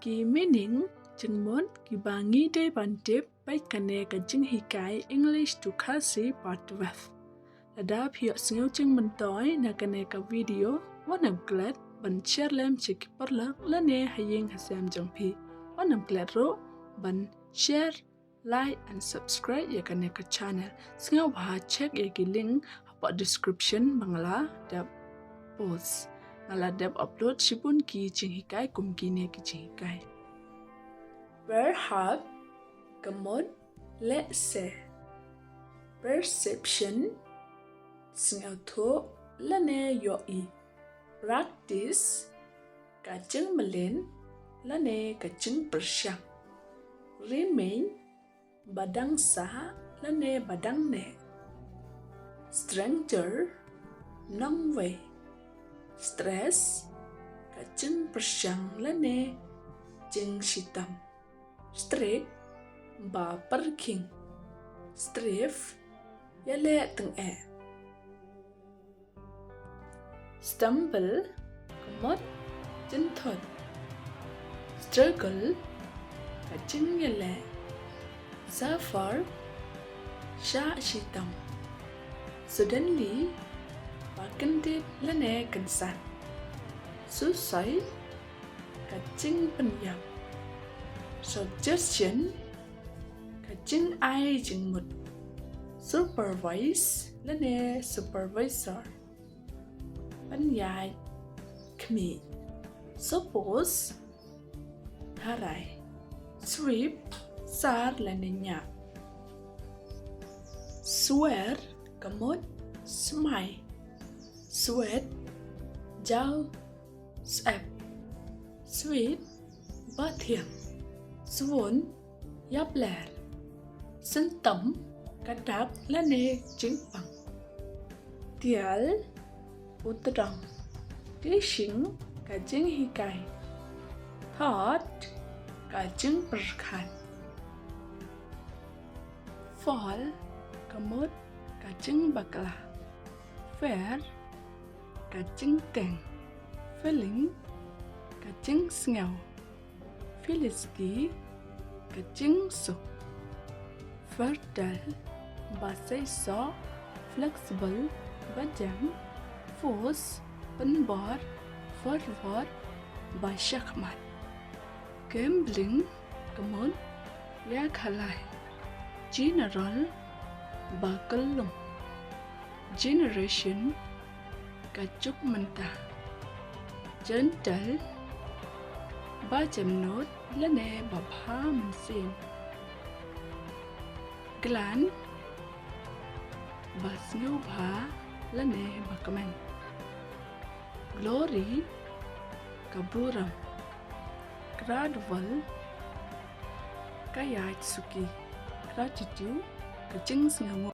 ki meaning jengmon ki bangi day bantip bai kane ka jing hikai English to Khasi part 12. Lada pio singau jing mentoy na kane ka video wanam glad ban share lem chiki perlak lane hayeng hasam jangpi. Wanam glad ro ban share, like and subscribe ya kane ka channel. Singau bah check ya ki link apa description bangla dap post. Ngala dap upload shibun ki jing hikai kum kine ki jing hikai. Verb kemun let's say perception singau tho lane yoi practice kajeng melin lane kajeng persyang remain badang sa lane badang ne stranger nong way stress kajeng persyang lane jeng sitam strict ba parking striff yale teng e stumble kemot jenthot struggle kajeng yale suffer sha sitam suddenly bakendit lane kensan suicide kajeng penyam suggestion kajeng ai jeng mut supervise lane supervisor penyai kmi suppose harai sweep sar lane nyap swear kemut smai sweat jau sap sweet bathiam Suwon yapler sentam kadap lane jingpang tial utadang dishing kajing hikai thought kajing perkhan fall kemut kajing bakla fair kajing teng feeling kajing sngau Filiski kajing suk fertile basai so flexible bajang force penbor forward basyakmat gambling kemun ya khalai general bakelum generation kajuk mentah gentle ba chấm nốt lane babha mansin glan basnu bha lane bakaman glory kaburam gradwal kayat suki gratitude kajing singamu